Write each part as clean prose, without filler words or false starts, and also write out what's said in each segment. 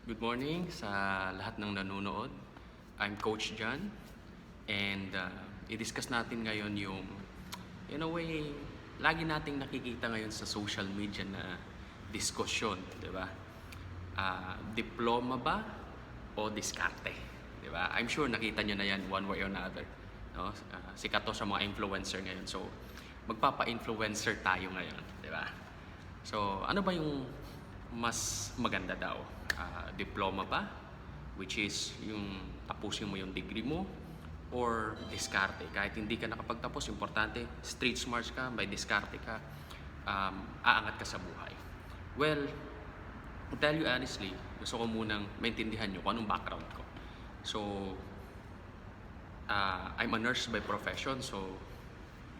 Good morning sa lahat ng nanonood. I'm Coach John and i-discuss natin ngayon yung in a way lagi nating nakikita ngayon sa social media na diskusyon, 'di ba? Diploma ba o diskarte, 'di ba? I'm sure nakita niyo na 'yan one way or another, no? Sikat to sa mga influencer ngayon. So, magpapa-influencer tayo ngayon, 'di ba? So, ano ba yung mas maganda daw? Diploma ba? Which is yung tapusin mo yung degree mo or diskarte. Kahit hindi ka nakapagtapos, importante, street smarts ka, may diskarte ka, aangat ka sa buhay. Well, to tell you honestly, gusto ko munang maintindihan nyo kung anong background ko. So, I'm a nurse by profession, so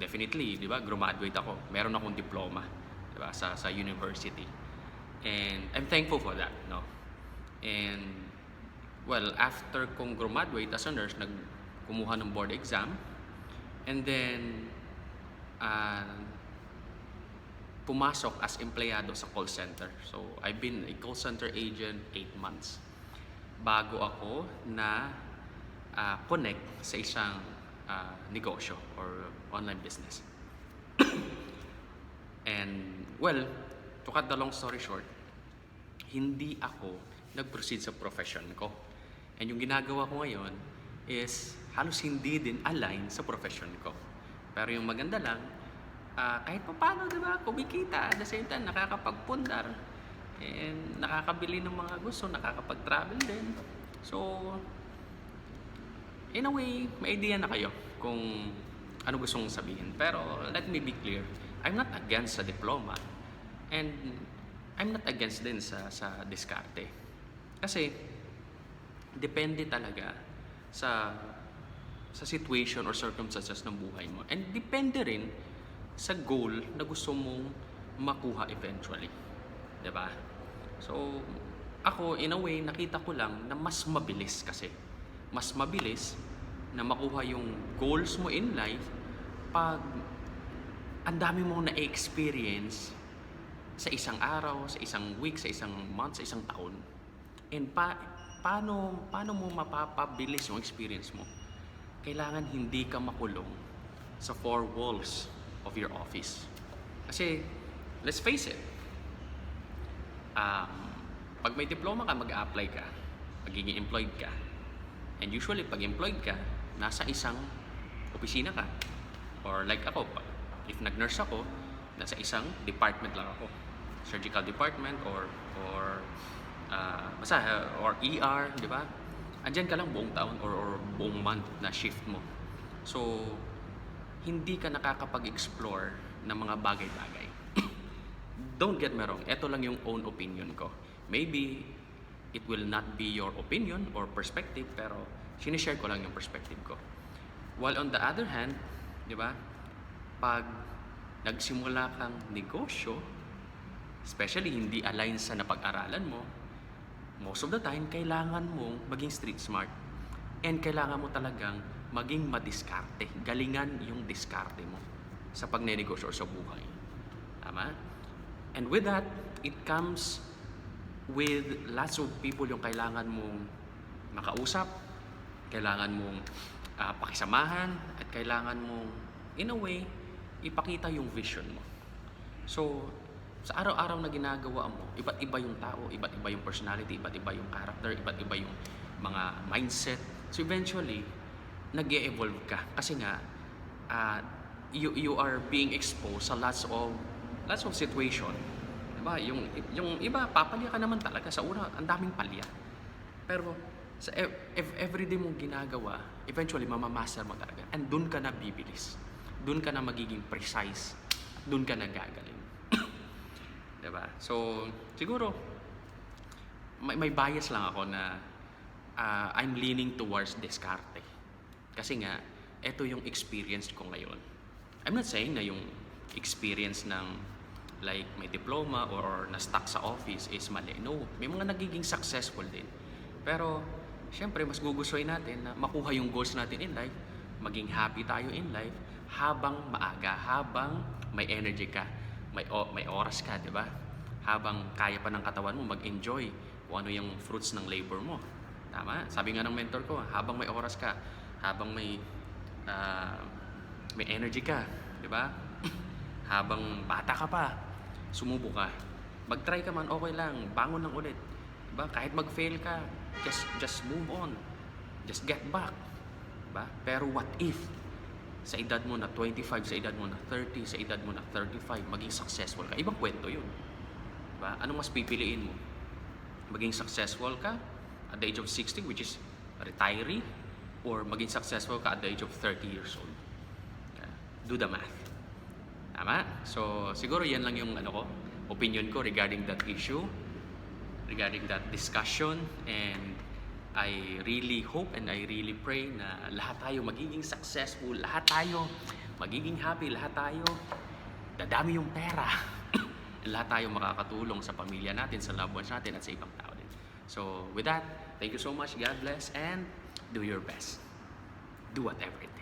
definitely, di ba, graduate ako. Meron akong diploma, di ba, sa university. And I'm thankful for that, no? And, well, after kong graduate as a nurse, kumuha ng board exam. And then, pumasok as empleyado sa call center. So, I've been a call center agent 8 months. Bago ako na connect sa isang negosyo or online business. And, well, to cut the long story short, hindi ako nag-proceed sa profession ko. And yung ginagawa ko ngayon is halos hindi din align sa profession ko. Pero yung maganda lang, kahit pa paano, di ba, kumikita, at the same time, nakakapagpundar, and nakakabili ng mga gusto, nakakapag-travel din. So, in a way, may idea na kayo kung ano gusto mong sabihin. Pero, let me be clear, I'm not against sa diploma, and I'm not against din sa diskarte. Kasi, depende talaga sa situation or circumstances ng buhay mo. And depende rin sa goal na gusto mong makuha eventually. 'Di ba? So, ako, in a way, nakita ko lang na mas mabilis kasi. Mas mabilis na makuha yung goals mo in life pag ang dami mong na-experience sa isang araw, sa isang week, sa isang month, sa isang taon. And paano mo mapapabilis yung experience mo? Kailangan hindi ka makulong sa four walls of your office. Kasi, let's face it, pag may diploma ka, mag-a-apply ka, magiging employed ka. And usually, pag employed ka, nasa isang opisina ka. Or like ako, if nag-nurse ako, nasa isang department lang ako. Surgical department or ER, di ba? Andyan ka lang buong taon or buong month na shift mo. So, hindi ka nakakapag-explore ng mga bagay-bagay. Don't get me wrong, ito lang yung own opinion ko. Maybe it will not be your opinion or perspective, pero sinishare ko lang yung perspective ko. While on the other hand, di ba, pag nagsimula kang negosyo, especially hindi align sa napag-aralan mo, most of the time, kailangan mong maging street smart. And kailangan mo talagang maging madiskarte. Galingan yung diskarte mo sa pagnenegosyo or sa buhay. Tama? And with that, it comes with lots of people yung kailangan mong makausap, kailangan mong pakisamahan, at kailangan mong, in a way, ipakita yung vision mo. So, sa araw-araw na ginagawa mo, iba't iba yung tao, iba't iba yung personality, iba't iba yung character, iba't iba yung mga mindset. So eventually, nag-e-evolve ka. Kasi nga, you are being exposed sa lots of situation. Diba? Yung iba, papalya ka naman talaga. Sa una, ang daming palya. Pero, sa everyday mong ginagawa, eventually, mamamaster mo talaga. And dun ka na bibilis. Dun ka na magiging precise. Dun ka na gagaling. Diba? So, siguro, may bias lang ako na I'm leaning towards diskarte. Kasi nga, ito yung experience ko ngayon. I'm not saying na yung experience ng like may diploma or na-stuck sa office is mali. No, may mga nagiging successful din. Pero, syempre, mas gugustuhin natin na makuha yung goals natin in life, maging happy tayo in life, habang maaga, habang may energy ka, may oras ka, di ba? Habang kaya pa ng katawan mo mag-enjoy kung ano yung fruits ng labor mo. Tama? Sabi nga ng mentor ko, habang may oras ka, habang may energy ka, di ba? Habang bata ka pa, sumubo ka. Mag-try ka man, okay lang, bangon lang ulit. Di ba? Kahit mag-fail ka, just move on. Just get back. Di ba? Pero what if sa edad mo na 25, sa edad mo na 30, sa edad mo na 35, maging successful ka? Ibang kwento yun. Di ba? Ano mas pipiliin mo? Maging successful ka at the age of 60, which is retiree, or maging successful ka at the age of 30 years old. Do the math. Tama? So, siguro yan lang yung opinion ko regarding that issue, regarding that discussion, and I really hope and I really pray na lahat tayo magiging successful, lahat tayo magiging happy, lahat tayo dadami yung pera, lahat tayo makakatulong sa pamilya natin, sa loved ones natin, at sa ibang tao din. So, with that, thank you so much. God bless, and do your best. Do whatever it